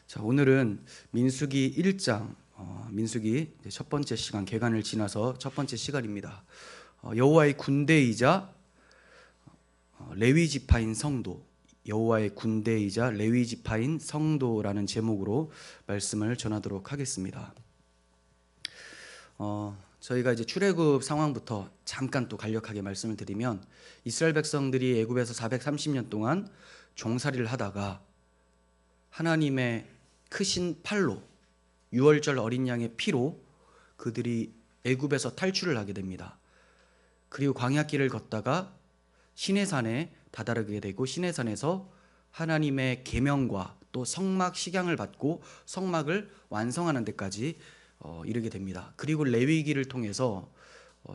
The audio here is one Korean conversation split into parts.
자, 오늘은 민수기 1장, 민수기 첫 번째 시간 개간을 지나서 첫 번째 시간입니다. 여호와의 군대이자 레위 지파인 성도, 여호와의 군대이자 레위 지파인 성도라는 제목으로 말씀을 전하도록 하겠습니다. 저희가 이제 출애굽 상황부터 잠깐 또 간략하게 말씀을 드리면, 이스라엘 백성들이 애굽에서 430년 동안 종살이를 하다가 하나님의 크신 팔로, 유월절 어린 양의 피로 그들이 애굽에서 탈출을 하게 됩니다. 그리고 광야길을 걷다가 시내산에 다다르게 되고, 시내산에서 하나님의 계명과 또 성막 식양을 받고 성막을 완성하는 데까지 이르게 됩니다. 그리고 레위기를 통해서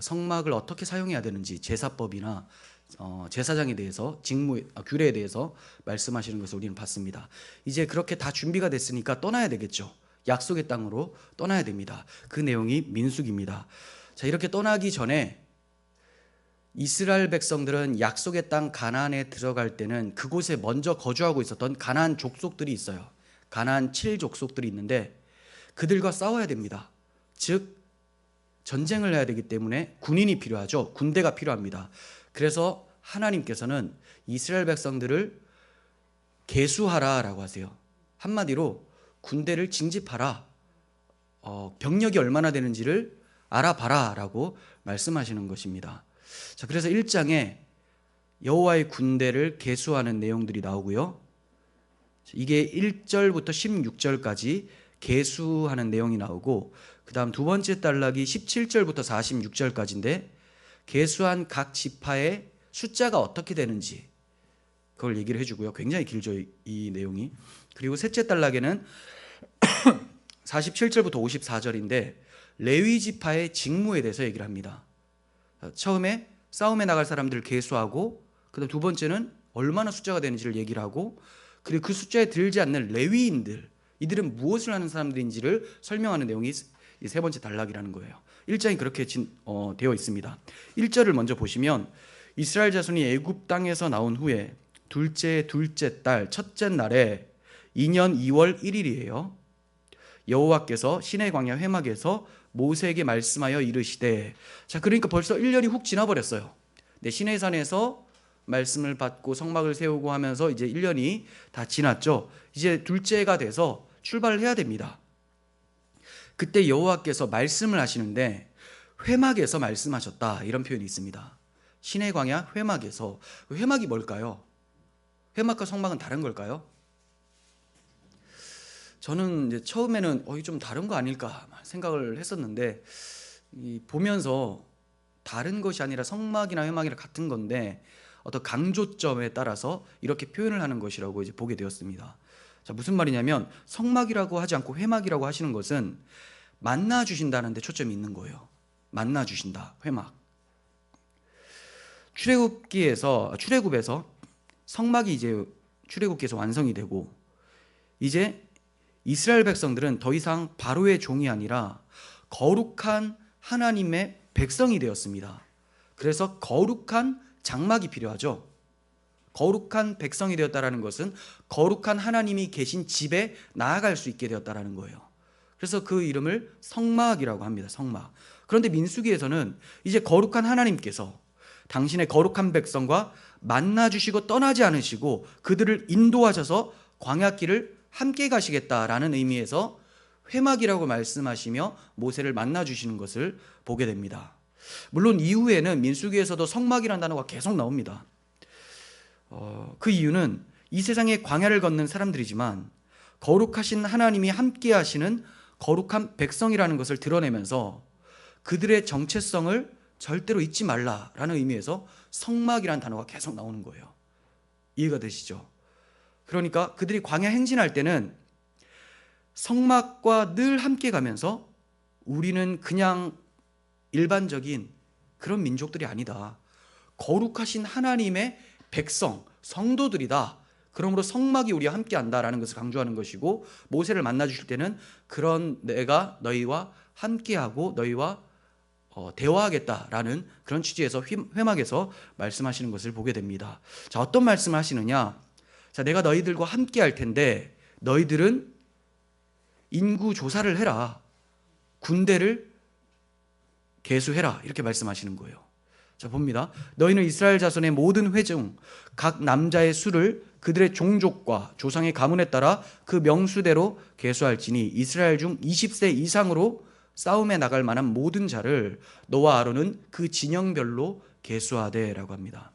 성막을 어떻게 사용해야 되는지 제사법이나 제사장에 대해서 규례에 대해서 말씀하시는 것을 우리는 봤습니다. 이제 그렇게 다 준비가 됐으니까 떠나야 되겠죠. 약속의 땅으로 떠나야 됩니다. 그 내용이 민수기입니다. 자, 이렇게 떠나기 전에 이스라엘 백성들은 약속의 땅 가나안에 들어갈 때는 그곳에 먼저 거주하고 있었던 가나안 족속들이 있어요. 가나안 7족속들이 있는데 그들과 싸워야 됩니다. 즉 전쟁을 해야 되기 때문에 군인이 필요하죠. 군대가 필요합니다. 그래서 하나님께서는 이스라엘 백성들을 계수하라라고 하세요. 한마디로 군대를 징집하라, 병력이 얼마나 되는지를 알아봐라라고 말씀하시는 것입니다. 자, 그래서 1장에 여호와의 군대를 계수하는 내용들이 나오고요. 이게 1절부터 16절까지 계수하는 내용이 나오고, 그 다음 두 번째 단락이 17절부터 46절까지인데 계수한 각 지파의 숫자가 어떻게 되는지 그걸 얘기를 해주고요. 굉장히 길죠, 이 내용이. 그리고 셋째 단락에는 47절부터 54절인데 레위 지파의 직무에 대해서 얘기를 합니다. 처음에 싸움에 나갈 사람들을 계수하고, 그다음 두 번째는 얼마나 숫자가 되는지를 얘기를 하고, 그리고 그 숫자에 들지 않는 레위인들, 이들은 무엇을 하는 사람들인지를 설명하는 내용이 이 세 번째 단락이라는 거예요. 1장이 그렇게 되어 있습니다. 1절을 먼저 보시면, 이스라엘 자손이 애굽 땅에서 나온 후에 둘째 달 첫째 날에 2년 2월 1일이에요. 여호와께서 시내 광야 회막에서 모세에게 말씀하여 이르시되, 자, 그러니까 벌써 1년이 훅 지나버렸어요. 시내산에서 말씀을 받고 성막을 세우고 하면서 이제 1년이 다 지났죠. 이제 둘째가 돼서 출발을 해야 됩니다. 그때 여호와께서 말씀을 하시는데 회막에서 말씀하셨다, 이런 표현이 있습니다. 시내 광야 회막에서. 회막이 뭘까요? 회막과 성막은 다른 걸까요? 저는 이제 처음에는 좀 다른 거 아닐까 생각을 했었는데, 보면서 다른 것이 아니라 성막이나 회막이랑 같은 건데 어떤 강조점에 따라서 이렇게 표현을 하는 것이라고 이제 보게 되었습니다. 자, 무슨 말이냐면 성막이라고 하지 않고 회막이라고 하시는 것은 만나 주신다는 데 초점이 있는 거예요. 만나 주신다, 회막. 출애굽에서 성막이 이제 출애굽기에서 완성이 되고, 이제 이스라엘 백성들은 더 이상 바로의 종이 아니라 거룩한 하나님의 백성이 되었습니다. 그래서 거룩한 장막이 필요하죠. 거룩한 백성이 되었다라는 것은 거룩한 하나님이 계신 집에 나아갈 수 있게 되었다라는 거예요. 그래서 그 이름을 성막이라고 합니다. 성막. 그런데 민수기에서는 이제 거룩한 하나님께서 당신의 거룩한 백성과 만나 주시고 떠나지 않으시고 그들을 인도하셔서 광야길을 함께 가시겠다라는 의미에서 회막이라고 말씀하시며 모세를 만나 주시는 것을 보게 됩니다. 물론 이후에는 민수기에서도 성막이라는 단어가 계속 나옵니다. 그 이유는 이 세상에 광야를 걷는 사람들이지만 거룩하신 하나님이 함께 하시는 거룩한 백성이라는 것을 드러내면서 그들의 정체성을 절대로 잊지 말라라는 의미에서 성막이라는 단어가 계속 나오는 거예요. 이해가 되시죠? 그러니까 그들이 광야 행진할 때는 성막과 늘 함께 가면서 우리는 그냥 일반적인 그런 민족들이 아니다. 거룩하신 하나님의 백성, 성도들이다. 그러므로 성막이 우리와 함께 한다라는 것을 강조하는 것이고, 모세를 만나 주실 때는 그런 내가 너희와 함께하고 너희와 대화하겠다라는 그런 취지에서 회막에서 말씀하시는 것을 보게 됩니다. 자, 어떤 말씀을 하시느냐? 자, 내가 너희들과 함께 할 텐데 너희들은 인구 조사를 해라. 군대를 계수해라. 이렇게 말씀하시는 거예요. 자, 봅니다. 너희는 이스라엘 자손의 모든 회중 각 남자의 수를 그들의 종족과 조상의 가문에 따라 그 명수대로 계수할지니 이스라엘 중 20세 이상으로 싸움에 나갈 만한 모든 자를 너와 아론은 그 진영별로 계수하되 라고 합니다.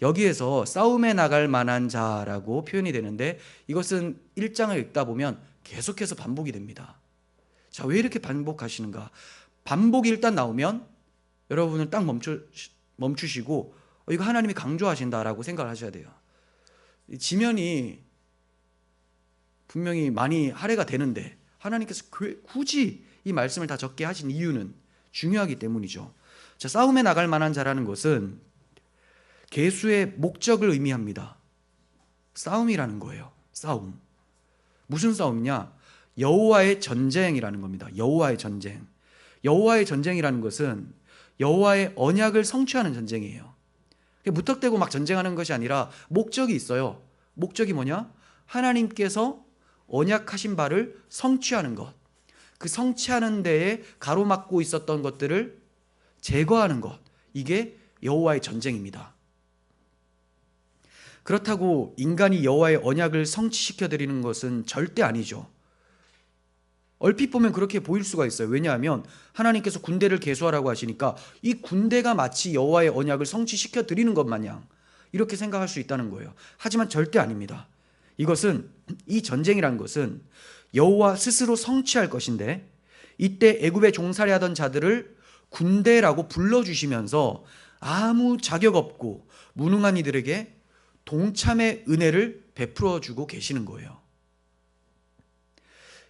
여기에서 싸움에 나갈 만한 자라고 표현이 되는데 이것은 1장을 읽다 보면 계속해서 반복이 됩니다. 자, 왜 이렇게 반복하시는가? 반복이 일단 나오면 여러분은 딱 멈추시고 이거 하나님이 강조하신다라고 생각을 하셔야 돼요. 지면이 분명히 많이 할애가 되는데 하나님께서 굳이 이 말씀을 다 적게 하신 이유는 중요하기 때문이죠. 자, 싸움에 나갈 만한 자라는 것은 계수의 목적을 의미합니다. 싸움이라는 거예요. 싸움. 무슨 싸움이냐? 여호와의 전쟁이라는 겁니다. 여호와의 전쟁. 여호와의 전쟁이라는 것은 여호와의 언약을 성취하는 전쟁이에요. 무턱대고 막 전쟁하는 것이 아니라 목적이 있어요. 목적이 뭐냐? 하나님께서 언약하신 바를 성취하는 것. 그 성취하는 데에 가로막고 있었던 것들을 제거하는 것. 이게 여호와의 전쟁입니다. 그렇다고 인간이 여호와의 언약을 성취시켜 드리는 것은 절대 아니죠. 얼핏 보면 그렇게 보일 수가 있어요. 왜냐하면 하나님께서 군대를 계수하라고 하시니까 이 군대가 마치 여호와의 언약을 성취시켜 드리는 것 마냥 이렇게 생각할 수 있다는 거예요. 하지만 절대 아닙니다. 이것은, 이 전쟁이라는 것은 여호와 스스로 성취할 것인데 이때 애굽에 종살이하던 자들을 군대라고 불러주시면서 아무 자격 없고 무능한 이들에게 동참의 은혜를 베풀어 주고 계시는 거예요.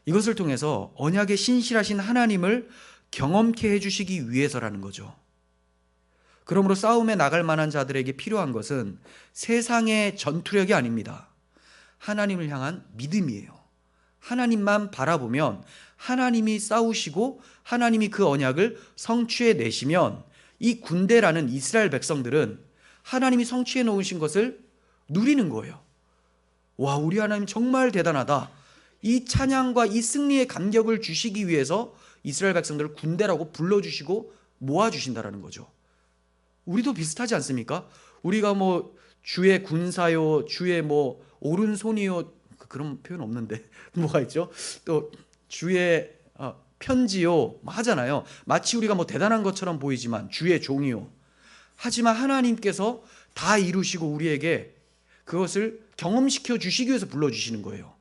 이것을 통해서 언약에 신실하신 하나님을 경험케 해주시기 위해서라는 거죠. 그러므로 싸움에 나갈 만한 자들에게 필요한 것은 세상의 전투력이 아닙니다. 하나님을 향한 믿음이에요. 하나님만 바라보면 하나님이 싸우시고 하나님이 그 언약을 성취해 내시면 이 군대라는 이스라엘 백성들은 하나님이 성취해 놓으신 것을 누리는 거예요. 와, 우리 하나님 정말 대단하다. 이 찬양과 이 승리의 감격을 주시기 위해서 이스라엘 백성들을 군대라고 불러주시고 모아주신다라는 거죠. 우리도 비슷하지 않습니까? 우리가 뭐 주의 군사요, 주의 뭐 오른손이요, 그런 표현 없는데 뭐가 있죠? 또 주의 편지요 하잖아요. 마치 우리가 뭐 대단한 것처럼 보이지만 주의 종이요. 하지만 하나님께서 다 이루시고 우리에게 그것을 경험시켜 주시기 위해서 불러주시는 거예요.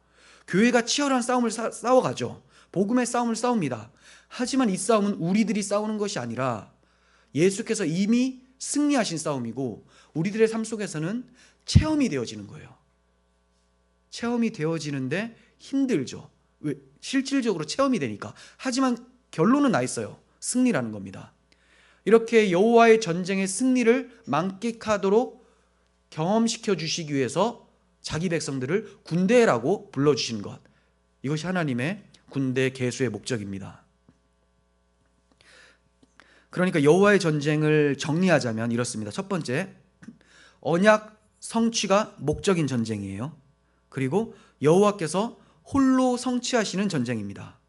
교회가 치열한 싸움을 싸워가죠. 복음의 싸움을 싸웁니다. 하지만 이 싸움은 우리들이 싸우는 것이 아니라 예수께서 이미 승리하신 싸움이고 우리들의 삶 속에서는 체험이 되어지는 거예요. 체험이 되어지는데 힘들죠. 왜? 실질적으로 체험이 되니까. 하지만 결론은 나 있어요. 승리라는 겁니다. 이렇게 여호와의 전쟁의 승리를 만끽하도록 경험시켜 주시기 위해서 자기 백성들을 군대라고 불러주신 것, 이것이 하나님의 군대 계수의 목적입니다. 그러니까 여호와의 전쟁을 정리하자면 이렇습니다. 첫 번째, 언약 성취가 목적인 전쟁이에요. 그리고 여호와께서 홀로 성취하시는 전쟁입니다.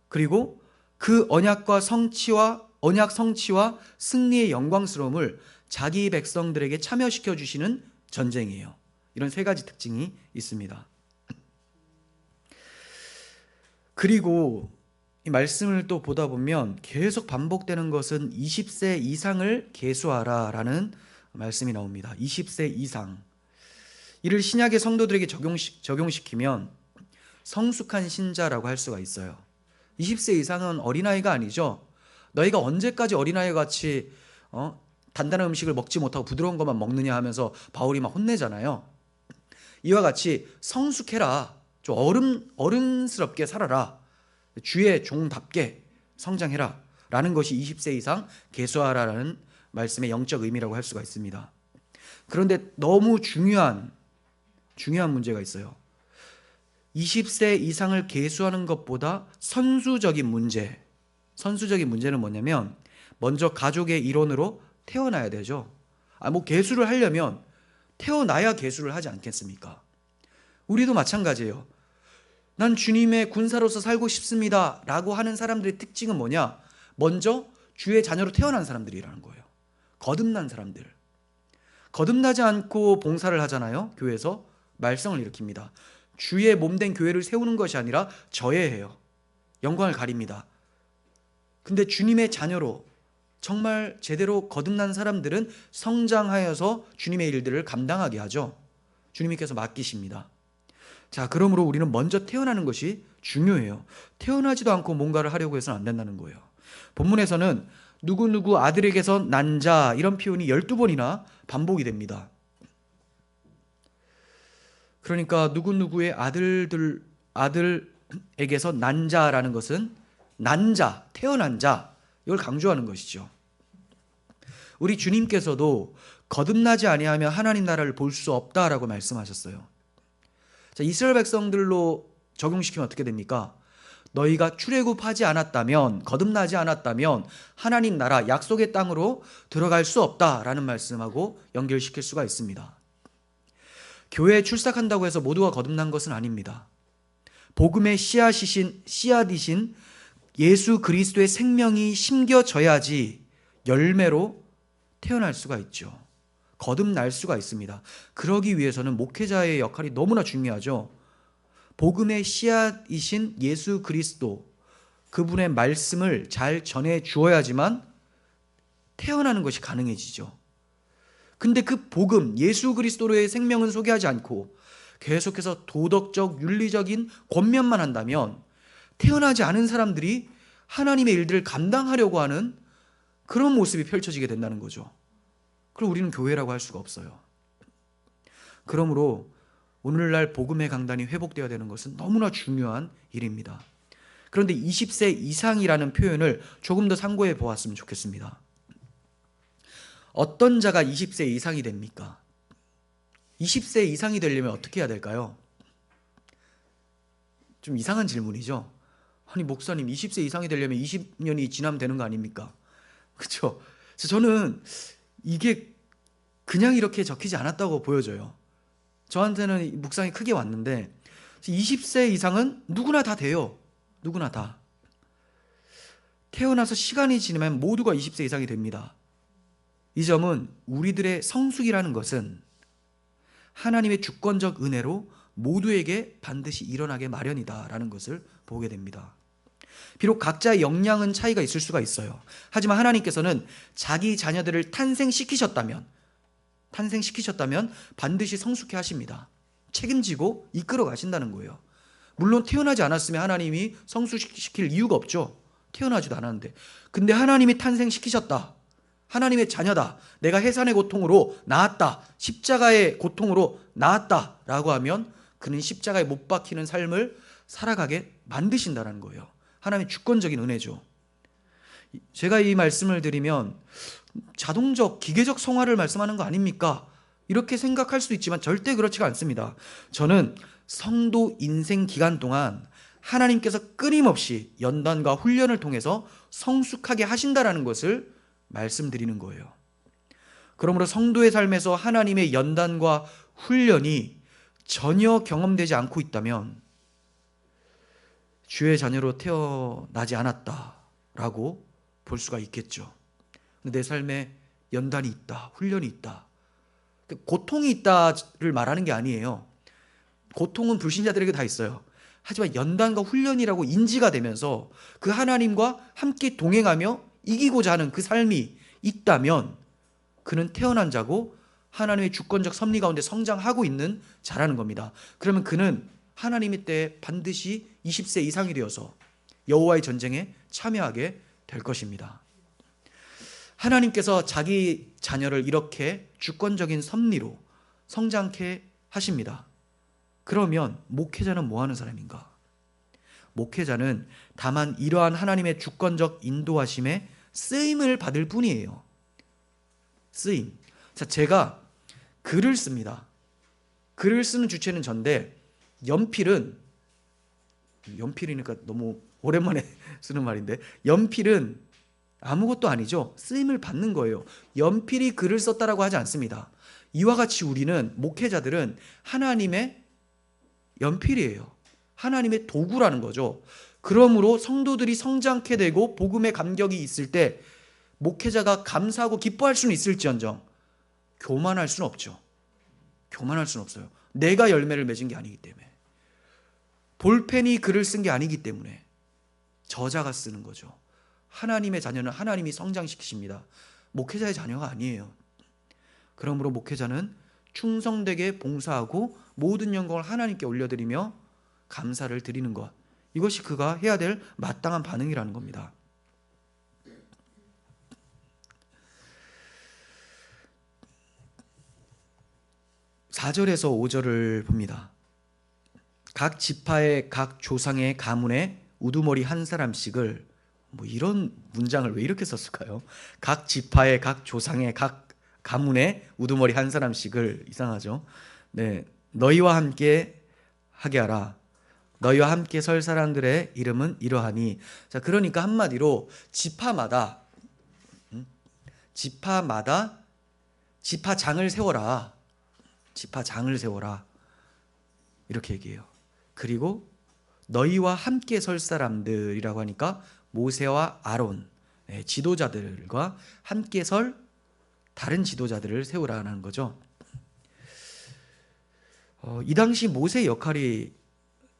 그리고 그 언약 성취와 승리의 영광스러움을 자기 백성들에게 참여시켜 주시는 전쟁이에요. 이런 세 가지 특징이 있습니다. 그리고 이 말씀을 또 보다 보면 계속 반복되는 것은 20세 이상을 계수하라 라는 말씀이 나옵니다. 20세 이상. 이를 신약의 성도들에게 적용시키면 성숙한 신자라고 할 수가 있어요. 20세 이상은 어린아이가 아니죠. 너희가 언제까지 어린아이 같이 단단한 음식을 먹지 못하고 부드러운 것만 먹느냐 하면서 바울이 막 혼내잖아요. 이와 같이 성숙해라. 좀 어른스럽게 살아라. 주의 종답게 성장해라 라는 것이 20세 이상 계수하라라는 말씀의 영적 의미라고 할 수가 있습니다. 그런데 너무 중요한 문제가 있어요. 20세 이상을 계수하는 것보다 선수적인 문제는 뭐냐면 먼저 가족의 일원으로 태어나야 되죠. 뭐 계수를 하려면 태어나야 계수를 하지 않겠습니까? 우리도 마찬가지예요. 난 주님의 군사로서 살고 싶습니다 라고 하는 사람들의 특징은 뭐냐? 먼저 주의 자녀로 태어난 사람들이라는 거예요. 거듭난 사람들. 거듭나지 않고 봉사를 하잖아요. 교회에서 말썽을 일으킵니다. 주의 몸된 교회를 세우는 것이 아니라 저예해요. 영광을 가립니다. 근데 주님의 자녀로 정말 제대로 거듭난 사람들은 성장하여서 주님의 일들을 감당하게 하죠. 주님께서 맡기십니다. 자, 그러므로 우리는 먼저 태어나는 것이 중요해요. 태어나지도 않고 뭔가를 하려고 해서는 안 된다는 거예요. 본문에서는 누구누구 아들에게서 난 자, 이런 표현이 12번이나 반복이 됩니다. 그러니까 누구누구의 아들에게서 난 자라는 것은 난 자, 태어난 자, 이걸 강조하는 것이죠. 우리 주님께서도 거듭나지 아니하면 하나님 나라를 볼 수 없다라고 말씀하셨어요. 자, 이스라엘 백성들로 적용시키면 어떻게 됩니까? 너희가 출애굽하지 않았다면, 거듭나지 않았다면 하나님 나라 약속의 땅으로 들어갈 수 없다라는 말씀하고 연결시킬 수가 있습니다. 교회에 출석한다고 해서 모두가 거듭난 것은 아닙니다. 복음의 씨앗이신 예수 그리스도의 생명이 심겨져야지 열매로 태어날 수가 있죠. 거듭날 수가 있습니다. 그러기 위해서는 목회자의 역할이 너무나 중요하죠. 복음의 씨앗이신 예수 그리스도, 그분의 말씀을 잘 전해 주어야지만 태어나는 것이 가능해지죠. 근데 그 복음, 예수 그리스도로의 생명은 소개하지 않고 계속해서 도덕적, 윤리적인 권면만 한다면 태어나지 않은 사람들이 하나님의 일들을 감당하려고 하는 그런 모습이 펼쳐지게 된다는 거죠. 그럼 우리는 교회라고 할 수가 없어요. 그러므로 오늘날 복음의 강단이 회복되어야 되는 것은 너무나 중요한 일입니다. 그런데 20세 이상이라는 표현을 조금 더 참고해 보았으면 좋겠습니다. 어떤 자가 20세 이상이 됩니까? 20세 이상이 되려면 어떻게 해야 될까요? 좀 이상한 질문이죠. 아니 목사님 20세 이상이 되려면 20년이 지나면 되는 거 아닙니까? 그렇죠? 그래서 저는 이게 그냥 이렇게 적히지 않았다고 보여져요. 저한테는 묵상이 크게 왔는데 20세 이상은 누구나 다 돼요. 누구나 다. 태어나서 시간이 지나면 모두가 20세 이상이 됩니다. 이 점은 우리들의 성숙이라는 것은 하나님의 주권적 은혜로 모두에게 반드시 일어나게 마련이다라는 것을 보게 됩니다. 비록 각자의 역량은 차이가 있을 수가 있어요. 하지만 하나님께서는 자기 자녀들을 탄생시키셨다면 반드시 성숙해 하십니다. 책임지고 이끌어 가신다는 거예요. 물론 태어나지 않았으면 하나님이 성숙시킬 이유가 없죠. 태어나지도 않았는데. 근데 하나님이 탄생시키셨다. 하나님의 자녀다. 내가 해산의 고통으로 나았다. 십자가의 고통으로 나았다라고 하면 그는 십자가에 못 박히는 삶을 살아가게 만드신다는 거예요. 하나님의 주권적인 은혜죠. 제가 이 말씀을 드리면 자동적, 기계적 성화를 말씀하는 거 아닙니까? 이렇게 생각할 수도 있지만 절대 그렇지가 않습니다. 저는 성도 인생 기간 동안 하나님께서 끊임없이 연단과 훈련을 통해서 성숙하게 하신다라는 것을 말씀드리는 거예요. 그러므로 성도의 삶에서 하나님의 연단과 훈련이 전혀 경험되지 않고 있다면 주의 자녀로 태어나지 않았다라고 볼 수가 있겠죠. 내 삶에 연단이 있다, 훈련이 있다, 고통이 있다를 말하는 게 아니에요. 고통은 불신자들에게 다 있어요. 하지만 연단과 훈련이라고 인지가 되면서 그 하나님과 함께 동행하며 이기고자 하는 그 삶이 있다면 그는 태어난 자고 하나님의 주권적 섭리 가운데 성장하고 있는 자라는 겁니다. 그러면 그는 하나님의 때에 반드시 20세 이상이 되어서 여호와의 전쟁에 참여하게 될 것입니다. 하나님께서 자기 자녀를 이렇게 주권적인 섭리로 성장케 하십니다. 그러면 목회자는 뭐 하는 사람인가? 목회자는 다만 이러한 하나님의 주권적 인도하심에 쓰임을 받을 뿐이에요. 쓰임. 자, 제가 글을 씁니다. 글을 쓰는 주체는 전데 연필이니까 너무 오랜만에 쓰는 말인데 연필은 아무것도 아니죠. 쓰임을 받는 거예요. 연필이 글을 썼다라고 하지 않습니다. 이와 같이 우리는 목회자들은 하나님의 연필이에요. 하나님의 도구라는 거죠. 그러므로 성도들이 성장케 되고 복음의 감격이 있을 때 목회자가 감사하고 기뻐할 수는 있을지언정 교만할 수는 없죠. 교만할 수는 없어요. 내가 열매를 맺은 게 아니기 때문에, 볼펜이 글을 쓴 게 아니기 때문에 저자가 쓰는 거죠. 하나님의 자녀는 하나님이 성장시키십니다. 목회자의 자녀가 아니에요. 그러므로 목회자는 충성되게 봉사하고 모든 영광을 하나님께 올려드리며 감사를 드리는 것, 이것이 그가 해야 될 마땅한 반응이라는 겁니다. (4절에서) (5절을) 봅니다. 각 지파의 각 조상의 가문에 우두머리 한 사람씩을, 이런 문장을 왜 이렇게 썼을까요? 각 지파의 각 조상의 각 가문에 우두머리 한 사람씩을, 이상하죠? 네, 너희와 함께 하게 하라. 너희와 함께 설 사람들의 이름은 이러하니. 자, 그러니까 한마디로 지파마다 지파장을 세워라. 지파장을 세워라. 이렇게 얘기해요. 그리고 너희와 함께 설 사람들이라고 하니까 모세와 아론, 지도자들과 함께 설 다른 지도자들을 세우라는 거죠. 이 당시 모세의 역할이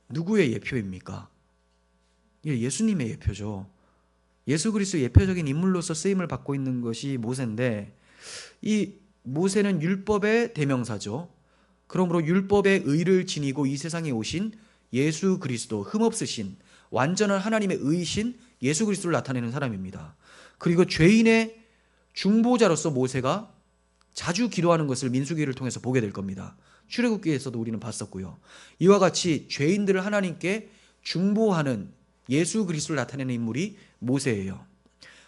누구의 예표입니까? 예수님의 예표죠. 예수 그리스도의 예표적인 인물로서 쓰임을 받고 있는 것이 모세인데, 이 모세는 율법의 대명사죠. 그러므로 율법의 의를 지니고 이 세상에 오신 예수 그리스도, 흠없으신 완전한 하나님의 의이신 예수 그리스도를 나타내는 사람입니다. 그리고 죄인의 중보자로서 모세가 자주 기도하는 것을 민수기를 통해서 보게 될 겁니다. 출애굽기에서도 우리는 봤었고요. 이와 같이 죄인들을 하나님께 중보하는 예수 그리스도를 나타내는 인물이 모세예요.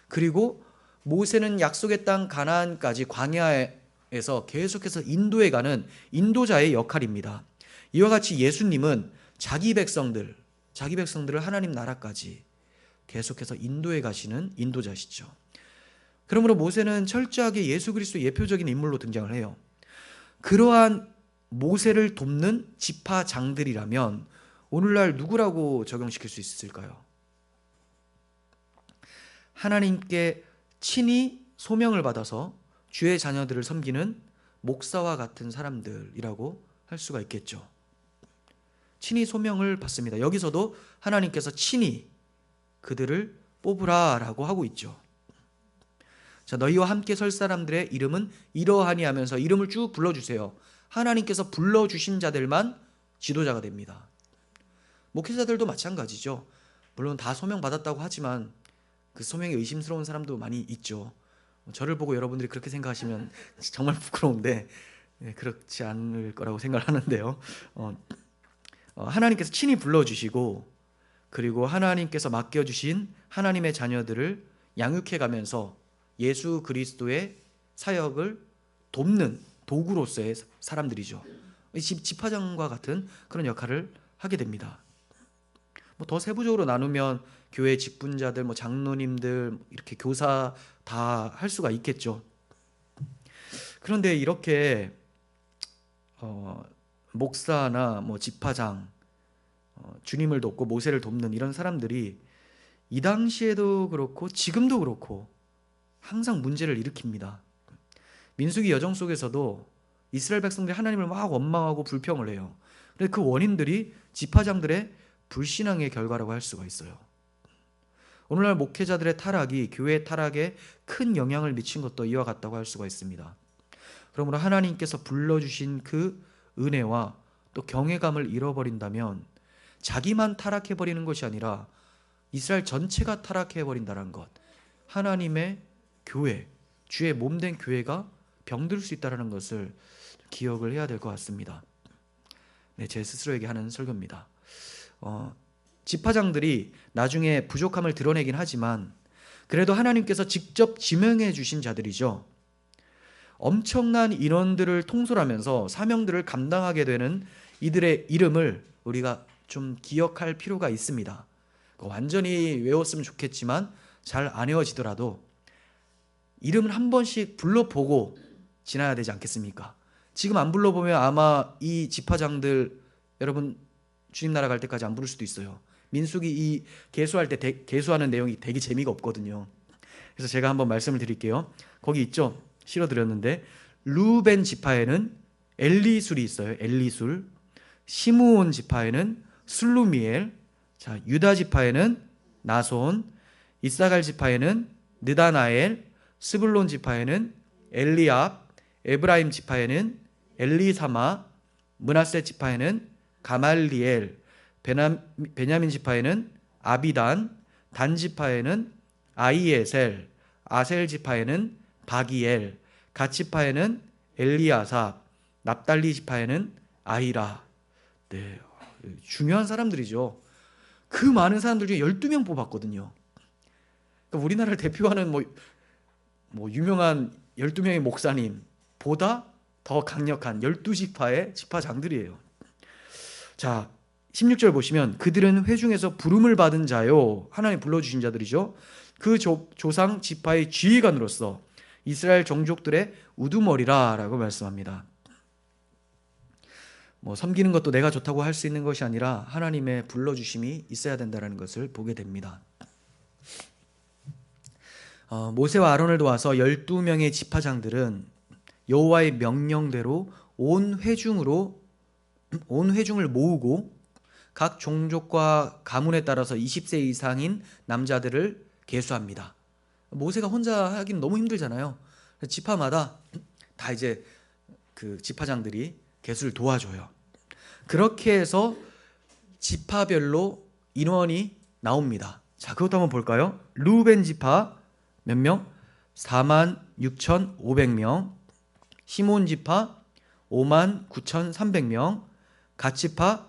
그리고 모세는 약속의 땅 가나안까지 광야에서 계속해서 인도해가는 인도자의 역할입니다. 이와 같이 예수님은 자기 백성들을 하나님 나라까지 계속해서 인도해 가시는 인도자시죠. 그러므로 모세는 철저하게 예수 그리스도의 예표적인 인물로 등장을 해요. 그러한 모세를 돕는 지파장들이라면 오늘날 누구라고 적용시킬 수 있을까요? 하나님께 친히 소명을 받아서 주의 자녀들을 섬기는 목사와 같은 사람들이라고 할 수가 있겠죠. 친히 소명을 받습니다. 여기서도 하나님께서 친히 그들을 뽑으라라고 하고 있죠. 자, 너희와 함께 설 사람들의 이름은 이러하니 하면서 이름을 쭉 불러주세요. 하나님께서 불러주신 자들만 지도자가 됩니다. 목회자들도 마찬가지죠. 물론 다 소명받았다고 하지만 그 소명이 의심스러운 사람도 많이 있죠. 저를 보고 여러분들이 그렇게 생각하시면 정말 부끄러운데, 그렇지 않을 거라고 생각을 하는데요. 하나님께서 친히 불러주시고, 그리고 하나님께서 맡겨주신 하나님의 자녀들을 양육해가면서 예수 그리스도의 사역을 돕는 도구로서의 사람들이죠. 지파장과 같은 그런 역할을 하게 됩니다. 더 세부적으로 나누면 교회 직분자들, 장로님들, 이렇게 교사 다 할 수가 있겠죠. 그런데 이렇게 목사나 지파장, 주님을 돕고 모세를 돕는 이런 사람들이 이 당시에도 그렇고 지금도 그렇고 항상 문제를 일으킵니다. 민수기 여정 속에서도 이스라엘 백성들이 하나님을 막 원망하고 불평을 해요. 그런데 그 원인들이 지파장들의 불신앙의 결과라고 할 수가 있어요. 오늘날 목회자들의 타락이 교회의 타락에 큰 영향을 미친 것도 이와 같다고 할 수가 있습니다. 그러므로 하나님께서 불러주신 그 은혜와 또 경외감을 잃어버린다면 자기만 타락해버리는 것이 아니라 이스라엘 전체가 타락해버린다는 것, 하나님의 교회, 주의 몸된 교회가 병들 수 있다는 것을 기억을 해야 될 것 같습니다. 제 스스로에게 하는 설교입니다. 지파장들이 나중에 부족함을 드러내긴 하지만 그래도 하나님께서 직접 지명해 주신 자들이죠. 엄청난 인원들을 통솔하면서 사명들을 감당하게 되는 이들의 이름을 우리가 좀 기억할 필요가 있습니다. 완전히 외웠으면 좋겠지만 잘 안 외워지더라도 이름을 한 번씩 불러보고 지나야 되지 않겠습니까? 지금 안 불러보면 아마 이 지파장들 여러분 주님 나라 갈 때까지 안 부를 수도 있어요. 민수기 이 계수할 때 계수하는 내용이 되게 재미가 없거든요. 그래서 제가 한번 말씀을 드릴게요. 거기 있죠? 실어드렸는데 루벤 지파에는 엘리술이 있어요. 엘리술. 시므온 지파에는 슬루미엘. 자, 유다 지파에는 나손. 이사갈 지파에는 느다나엘. 스불론 지파에는 엘리압. 에브라임 지파에는 엘리사마. 므낫세 지파에는 가말리엘. 베냐민 지파에는 아비단. 단 지파에는 아이에셀. 아셀 지파에는 바기엘. 갓 지파에는 엘리아삽. 납달리 지파에는 아이라. 네, 중요한 사람들이죠. 그 많은 사람들 중에 12명 뽑았거든요. 그러니까 우리나라를 대표하는 뭐 유명한 12명의 목사님보다 더 강력한 12지파의 지파장들이에요. 자, 16절 보시면 그들은 회중에서 부름을 받은 자요, 하나님 불러주신 자들이죠. 그 조상 지파의 지휘관으로서 이스라엘 종족들의 우두머리라 라고 말씀합니다. 섬기는 것도 내가 좋다고 할 수 있는 것이 아니라 하나님의 불러주심이 있어야 된다는 것을 보게 됩니다. 모세와 아론을 도와서 12명의 지파장들은 여호와의 명령대로 온 회중을 모으고 각 종족과 가문에 따라서 20세 이상인 남자들을 계수합니다. 모세가 혼자 하기는 너무 힘들잖아요. 지파마다 다 이제 그 지파장들이 계수를 도와줘요. 그렇게 해서 지파별로 인원이 나옵니다. 자, 그것도 한번 볼까요? 루벤 지파 몇 명? 46,500명. 시몬 지파 59,300명. 갓 지파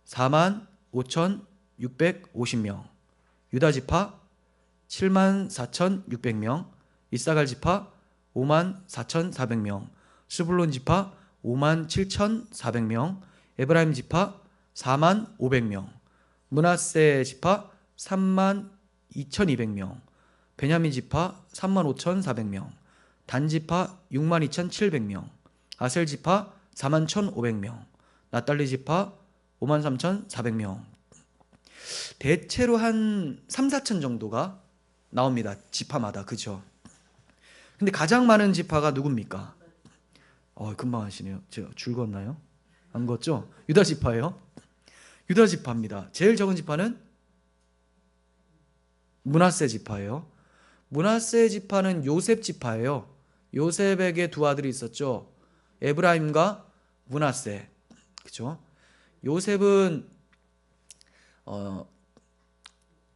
45,650명. 유다 지파 74,600명. 이사갈 지파 54,400명. 스불론 지파 57,400명. 에브라임 지파 45,000명. 므낫세 지파 32,200명. 베냐민 지파 35,400명. 단 지파 62,700명. 아셀 지파 41,500명. 납달리 지파 53,400명. 대체로 한 3,4천 정도가 나옵니다. 지파마다. 그죠? 근데 가장 많은 지파가 누굽니까? 금방 하시네요. 제가 줄 걷나요? 안 걷죠? 유다 지파예요. 유다 지파입니다. 제일 적은 지파는 므낫세 지파예요. 므낫세 지파는 요셉 지파예요. 요셉에게 두 아들이 있었죠. 에브라임과 므낫세. 그렇죠? 요셉은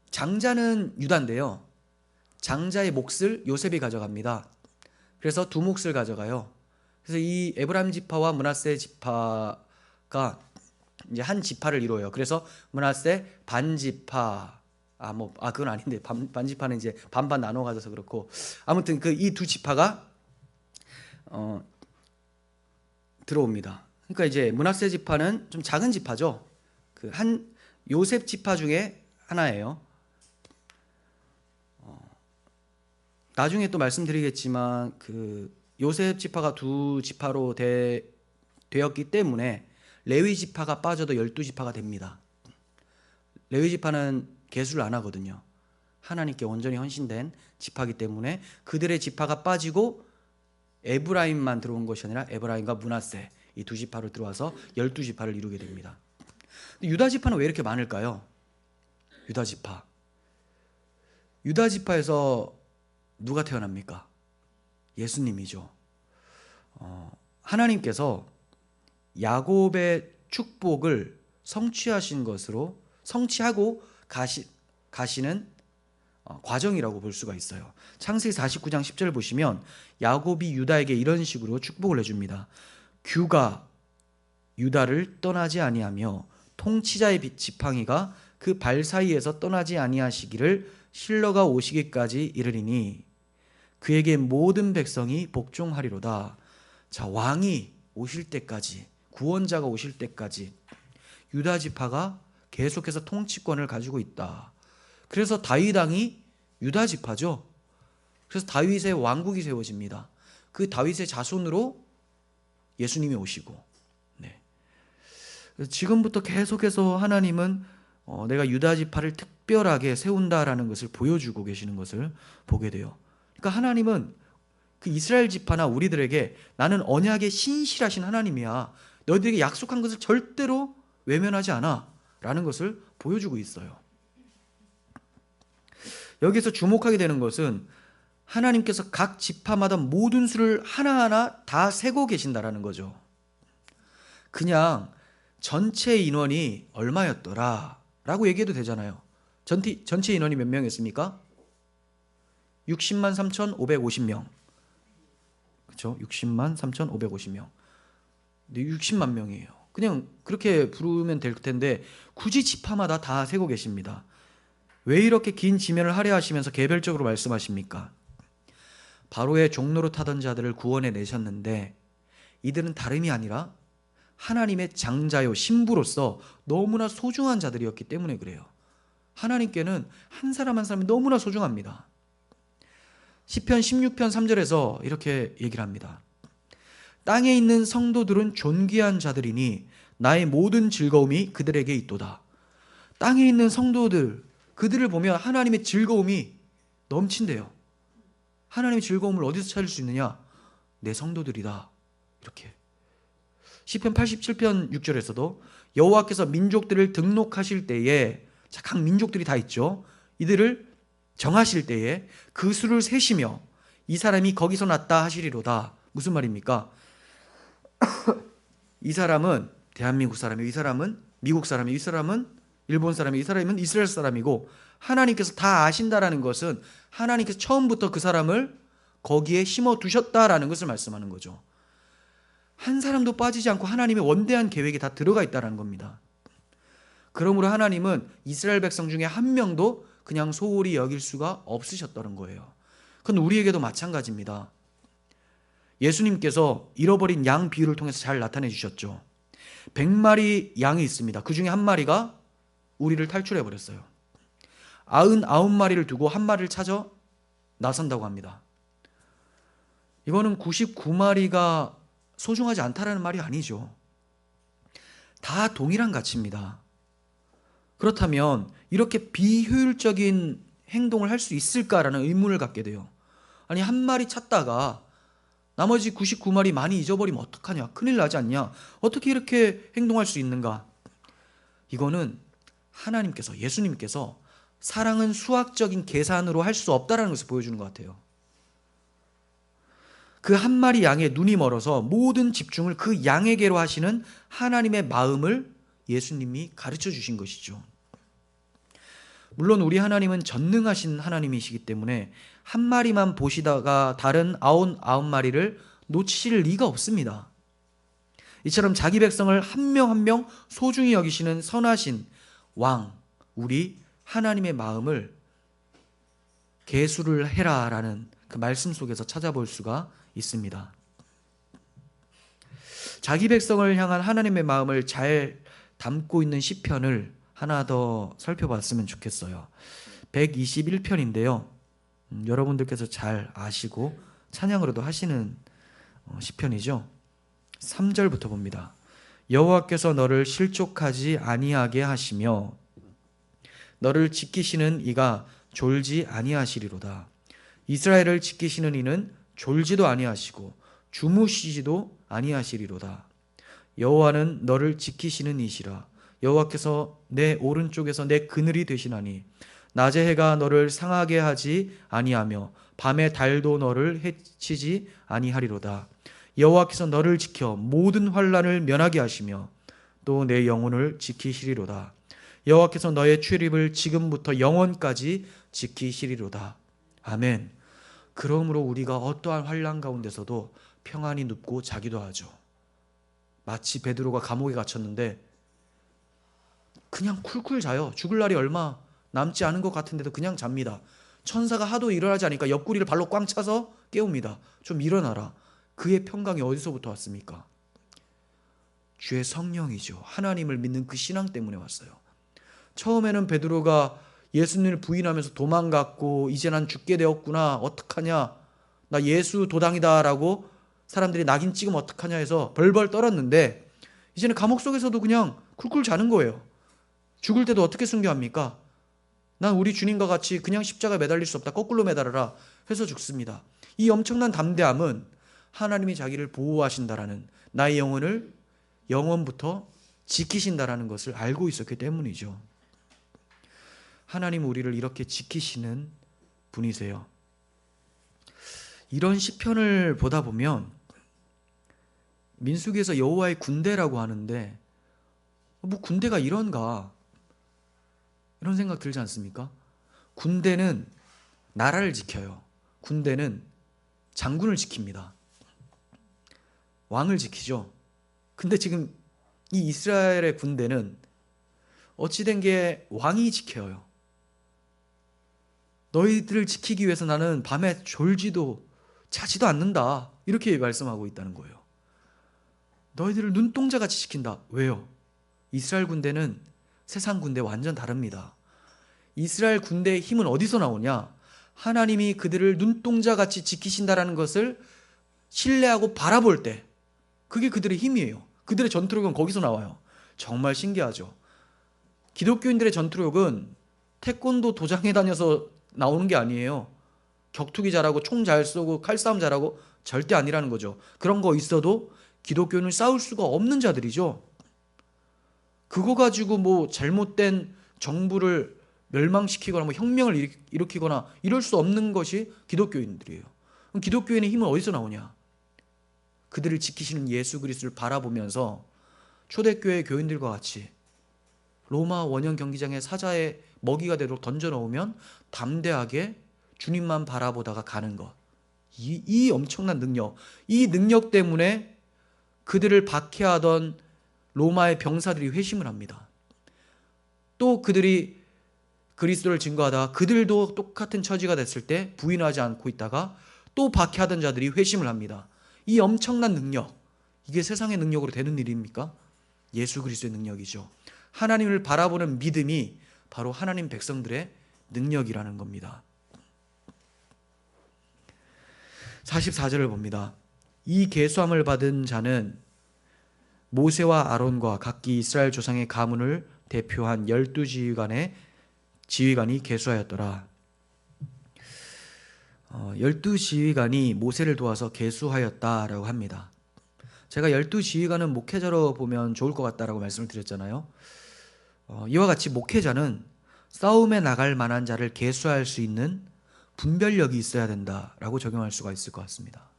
장자는 유다인데요. 장자의 몫을 요셉이 가져갑니다. 그래서 두 몫을 가져가요. 그래서 이 에브라임 지파와 므낫세 지파가 이제 한 지파를 이루어요. 그래서 므낫세 반지파, 그건 아닌데 반지파는 이제 반반 나눠 가져서 그렇고, 아무튼 그 이 두 지파가 들어옵니다. 그러니까 이제 므낫세 지파는 좀 작은 지파죠. 그 한 요셉 지파 중에 하나예요. 나중에 또 말씀드리겠지만 그 요셉 지파가 두 지파로 되었기 때문에 레위 지파가 빠져도 12지파가 됩니다. 레위 지파는 계수를 안 하거든요. 하나님께 온전히 헌신된 지파이기 때문에 그들의 지파가 빠지고 에브라임만 들어온 것이 아니라 에브라임과 므낫세 이 두 지파로 들어와서 12지파를 이루게 됩니다. 유다 지파는 왜 이렇게 많을까요? 유다 지파에서 누가 태어납니까? 예수님이죠. 하나님께서 야곱의 축복을 성취하고 가시는 과정이라고 볼 수가 있어요. 창세기 49장 10절 보시면 야곱이 유다에게 이런 식으로 축복을 해줍니다. 규가 유다를 떠나지 아니하며 통치자의 지팡이가 그 발 사이에서 떠나지 아니하시기를 실러가 오시기까지 이르리니 그에게 모든 백성이 복종하리로다. 자, 왕이 오실 때까지, 구원자가 오실 때까지 유다 지파가 계속해서 통치권을 가지고 있다. 그래서 다윗 왕이 유다 지파죠. 그래서 다윗의 왕국이 세워집니다. 그 다윗의 자손으로 예수님이 오시고, 지금부터 계속해서 하나님은 내가 유다 지파를 특별하게 세운다라는 것을 보여주고 계시는 것을 보게 돼요. 그러니까 하나님은 그 이스라엘 지파나 우리들에게 나는 언약에 신실하신 하나님이야. 너희들에게 약속한 것을 절대로 외면하지 않아. 라는 것을 보여주고 있어요. 여기서 주목하게 되는 것은 하나님께서 각 지파마다 모든 수를 하나하나 다 세고 계신다라는 거죠. 그냥 전체 인원이 얼마였더라 라고 얘기해도 되잖아요. 전체 인원이 몇 명이었습니까? 60만 3,550명. 그렇죠? 60만 3,550명. 60만 명이에요. 그냥 그렇게 부르면 될 텐데 굳이 지파마다 다 세고 계십니다. 왜 이렇게 긴 지면을 할애 하시면서 개별적으로 말씀하십니까? 바로의 종로로 타던 자들을 구원해 내셨는데 이들은 다름이 아니라 하나님의 장자요 신부로서 너무나 소중한 자들이었기 때문에 그래요. 하나님께는 한 사람 한 사람이 너무나 소중합니다. 시편 16편 3절에서 이렇게 얘기를 합니다. 땅에 있는 성도들은 존귀한 자들이니 나의 모든 즐거움이 그들에게 있도다. 땅에 있는 성도들, 그들을 보면 하나님의 즐거움이 넘친대요. 하나님의 즐거움을 어디서 찾을 수 있느냐? 내 성도들이다. 이렇게. 시편 87편 6절에서도 여호와께서 민족들을 등록하실 때에, 자, 각 민족들이 다 있죠. 이들을 정하실 때에 그 수를 세시며 이 사람이 거기서 났다 하시리로다. 무슨 말입니까? 이 사람은 대한민국 사람이고, 이 사람은 미국 사람이고, 이 사람은 일본 사람이고, 이 사람은 이스라엘 사람이고, 하나님께서 다 아신다라는 것은 하나님께서 처음부터 그 사람을 거기에 심어 두셨다라는 것을 말씀하는 거죠. 한 사람도 빠지지 않고 하나님의 원대한 계획이 다 들어가 있다는 겁니다. 그러므로 하나님은 이스라엘 백성 중에 한 명도 그냥 소홀히 여길 수가 없으셨다는 거예요. 그건 우리에게도 마찬가지입니다. 예수님께서 잃어버린 양 비유를 통해서 잘 나타내 주셨죠. 100마리 양이 있습니다. 그 중에 한 마리가 우리를 탈출해 버렸어요. 99마리를 두고 한 마리를 찾아 나선다고 합니다. 이거는 99마리가 소중하지 않다라는 말이 아니죠. 다 동일한 가치입니다. 그렇다면 이렇게 비효율적인 행동을 할 수 있을까라는 의문을 갖게 돼요. 아니, 한 마리 찾다가 나머지 99마리 많이 잊어버리면 어떡하냐? 큰일 나지 않냐? 어떻게 이렇게 행동할 수 있는가? 이거는 하나님께서, 예수님께서 사랑은 수학적인 계산으로 할 수 없다는 것을 보여주는 것 같아요. 그 한 마리 양에 눈이 멀어서 모든 집중을 그 양에게로 하시는 하나님의 마음을 예수님이 가르쳐 주신 것이죠. 물론 우리 하나님은 전능하신 하나님이시기 때문에 한 마리만 보시다가 다른 99마리를 놓치실 리가 없습니다. 이처럼 자기 백성을 한 명 한 명 소중히 여기시는 선하신 왕, 우리 하나님의 마음을 계수를 해라라는 그 말씀 속에서 찾아볼 수가 있습니다. 자기 백성을 향한 하나님의 마음을 잘 담고 있는 시편을 하나 더 살펴봤으면 좋겠어요. 121편인데요. 여러분들께서 잘 아시고 찬양으로도 하시는 시편이죠. 3절부터 봅니다. 여호와께서 너를 실족하지 아니하게 하시며 너를 지키시는 이가 졸지 아니하시리로다. 이스라엘을 지키시는 이는 졸지도 아니하시고 주무시지도 아니하시리로다. 여호와는 너를 지키시는 이시라. 여호와께서 내 오른쪽에서 내 그늘이 되시나니 낮의 해가 너를 상하게 하지 아니하며 밤의 달도 너를 해치지 아니하리로다. 여호와께서 너를 지켜 모든 환난을 면하게 하시며 또 내 영혼을 지키시리로다. 여호와께서 너의 출입을 지금부터 영원까지 지키시리로다. 아멘. 그러므로 우리가 어떠한 환난 가운데서도 평안히 눕고 자기도 하죠. 마치 베드로가 감옥에 갇혔는데 그냥 쿨쿨 자요. 죽을 날이 얼마 남지 않은 것 같은데도 그냥 잡니다. 천사가 하도 일어나지 않으니까 옆구리를 발로 꽝 차서 깨웁니다. 좀 일어나라. 그의 평강이 어디서부터 왔습니까? 주의 성령이죠. 하나님을 믿는 그 신앙 때문에 왔어요. 처음에는 베드로가 예수님을 부인하면서 도망갔고 이제 난 죽게 되었구나. 어떡하냐. 나 예수 도당이다 라고 사람들이 낙인 찍으면 어떡하냐 해서 벌벌 떨었는데 이제는 감옥 속에서도 그냥 쿨쿨 자는 거예요. 죽을 때도 어떻게 순교합니까? 난 우리 주님과 같이 그냥 십자가에 매달릴 수 없다. 거꾸로 매달아라 해서 죽습니다. 이 엄청난 담대함은 하나님이 자기를 보호하신다라는, 나의 영혼을 영원부터 지키신다라는 것을 알고 있었기 때문이죠. 하나님 우리를 이렇게 지키시는 분이세요. 이런 시편을 보다 보면 민수기에서 여호와의 군대라고 하는데 뭐 군대가 이런가 이런 생각 들지 않습니까? 군대는 나라를 지켜요. 군대는 장군을 지킵니다. 왕을 지키죠. 근데 지금 이 이스라엘의 군대는 어찌된 게 왕이 지켜요. 너희들을 지키기 위해서 나는 밤에 졸지도 자지도 않는다. 이렇게 말씀하고 있다는 거예요. 너희들을 눈동자같이 지킨다. 왜요? 이스라엘 군대는 세상 군대와 완전 다릅니다. 이스라엘 군대의 힘은 어디서 나오냐? 하나님이 그들을 눈동자같이 지키신다라는 것을 신뢰하고 바라볼 때, 그게 그들의 힘이에요. 그들의 전투력은 거기서 나와요. 정말 신기하죠. 기독교인들의 전투력은 태권도 도장에 다녀서 나오는 게 아니에요. 격투기 잘하고 총 잘 쏘고 칼싸움 잘하고 절대 아니라는 거죠. 그런 거 있어도 기독교는 싸울 수가 없는 자들이죠. 그거 가지고 뭐 잘못된 정부를 멸망시키거나 뭐 혁명을 일으키거나 이럴 수 없는 것이 기독교인들이에요. 그럼 기독교인의 힘은 어디서 나오냐? 그들을 지키시는 예수 그리스도를 바라보면서 초대교회 교인들과 같이 로마 원형 경기장에 사자의 먹이가 되도록 던져놓으면 담대하게 주님만 바라보다가 가는 것. 이 엄청난 능력, 이 능력 때문에 그들을 박해하던 로마의 병사들이 회심을 합니다. 또 그들이 그리스도를 증거하다가 그들도 똑같은 처지가 됐을 때 부인하지 않고 있다가 또 박해하던 자들이 회심을 합니다. 이 엄청난 능력, 이게 세상의 능력으로 되는 일입니까? 예수 그리스도의 능력이죠. 하나님을 바라보는 믿음이 바로 하나님 백성들의 능력이라는 겁니다. 44절을 봅니다. 이 계수함을 받은 자는 모세와 아론과 각기 이스라엘 조상의 가문을 대표한 12지휘관의 지휘관이 계수하였더라. 12지휘관이 모세를 도와서 계수하였다라고 합니다. 제가 12지휘관은 목회자로 보면 좋을 것 같다라고 말씀을 드렸잖아요. 이와 같이 목회자는 싸움에 나갈 만한 자를 계수할 수 있는 분별력이 있어야 된다라고 적용할 수가 있을 것 같습니다.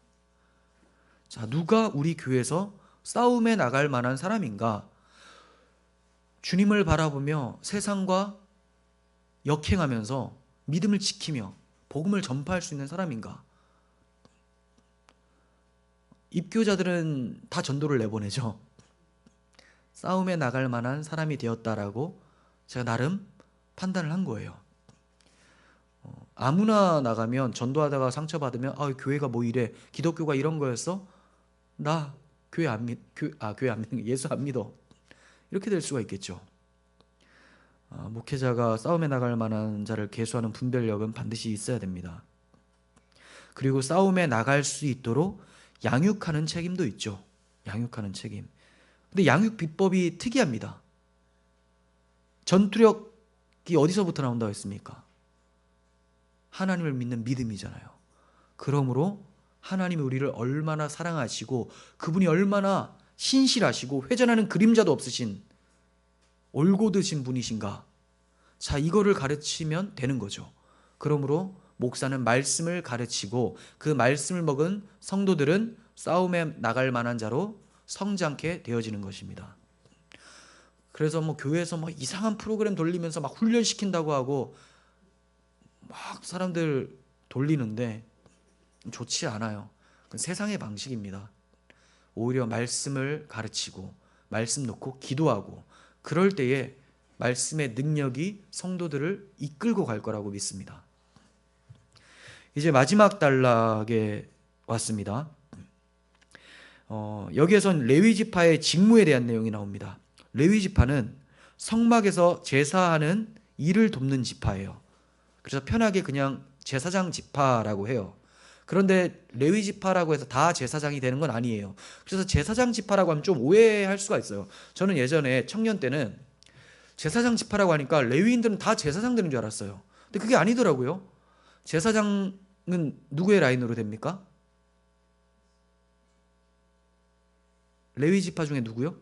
자, 누가 우리 교회에서 싸움에 나갈 만한 사람인가? 주님을 바라보며 세상과 역행하면서 믿음을 지키며 복음을 전파할 수 있는 사람인가? 입교자들은 다 전도를 내보내죠. 싸움에 나갈 만한 사람이 되었다라고 제가 나름 판단을 한 거예요. 아무나 나가면 전도하다가 상처받으면 교회가 뭐 이래, 기독교가 이런 거였어? 나 교회 안 믿는, 예수 안 믿어. 이렇게 될 수가 있겠죠. 목회자가 싸움에 나갈 만한 자를 계수하는 분별력은 반드시 있어야 됩니다. 그리고 싸움에 나갈 수 있도록 양육하는 책임도 있죠. 양육하는 책임. 근데 양육 비법이 특이합니다. 전투력이 어디서부터 나온다고 했습니까? 하나님을 믿는 믿음이잖아요. 그러므로 하나님이 우리를 얼마나 사랑하시고 그분이 얼마나 신실하시고 회전하는 그림자도 없으신 올곧으신 분이신가? 자, 이거를 가르치면 되는 거죠. 그러므로 목사는 말씀을 가르치고 그 말씀을 먹은 성도들은 싸움에 나갈 만한 자로 성장케 되어지는 것입니다. 그래서 뭐 교회에서 뭐 이상한 프로그램 돌리면서 막 훈련시킨다고 하고 막 사람들 돌리는데 좋지 않아요. 그건 세상의 방식입니다. 오히려 말씀을 가르치고 말씀 놓고 기도하고 그럴 때에 말씀의 능력이 성도들을 이끌고 갈 거라고 믿습니다. 이제 마지막 단락에 왔습니다. 여기에선 레위 지파의 직무에 대한 내용이 나옵니다. 레위 지파는 성막에서 제사하는 일을 돕는 지파예요. 그래서 편하게 그냥 제사장 지파라고 해요. 그런데 레위 지파라고 해서 다 제사장이 되는 건 아니에요. 그래서 제사장 지파라고 하면 좀 오해할 수가 있어요. 저는 예전에 청년 때는 제사장 지파라고 하니까 레위인들은 다 제사장 되는 줄 알았어요. 근데 그게 아니더라고요. 제사장은 누구의 라인으로 됩니까? 레위 지파 중에 누구요?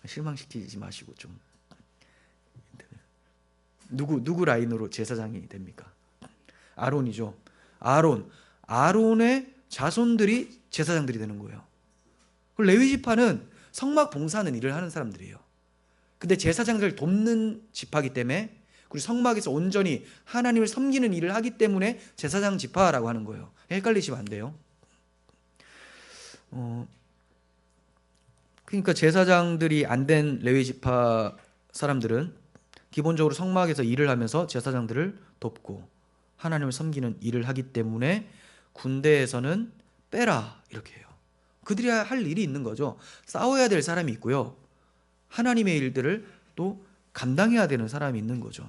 실망시키지 마시고 좀 누구 라인으로 제사장이 됩니까? 아론이죠. 아론의 자손들이 제사장들이 되는 거예요. 레위 지파는 성막 봉사하는 일을 하는 사람들이에요. 근데 제사장들을 돕는 지파이기 때문에, 그리고 성막에서 온전히 하나님을 섬기는 일을 하기 때문에 제사장 지파라고 하는 거예요. 헷갈리시면 안 돼요. 그러니까 제사장들이 안 된 레위 지파 사람들은 기본적으로 성막에서 일을 하면서 제사장들을 돕고 하나님을 섬기는 일을 하기 때문에 군대에서는 빼라 이렇게 해요. 그들이 할 일이 있는 거죠. 싸워야 될 사람이 있고요, 하나님의 일들을 또 감당해야 되는 사람이 있는 거죠.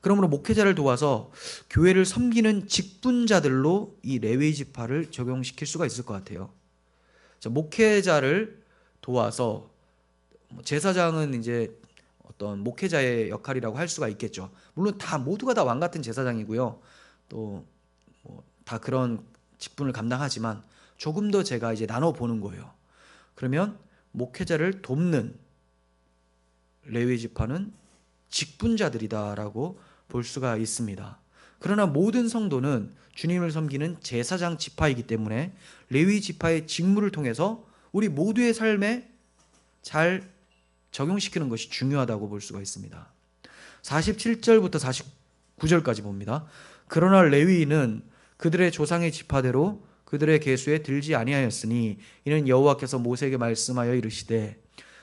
그러므로 목회자를 도와서 교회를 섬기는 직분자들로 이 레위 지파를 적용시킬 수가 있을 것 같아요. 목회자를 도와서, 제사장은 이제 어떤 목회자의 역할이라고 할 수가 있겠죠. 물론 모두가 다 왕 같은 제사장이고요, 또 다 그런 직분을 감당하지만 조금 더 제가 이제 나눠 보는 거예요. 그러면 목회자를 돕는 레위 지파는 직분자들이다라고 볼 수가 있습니다. 그러나 모든 성도는 주님을 섬기는 제사장 지파이기 때문에 레위 지파의 직무를 통해서 우리 모두의 삶에 잘 적용시키는 것이 중요하다고 볼 수가 있습니다. 47절부터 49절까지 봅니다. 그러나 레위인은 그들의 조상의 지파대로 그들의 계수에 들지 아니하였으니 이는 여호와께서 모세에게 말씀하여 이르시되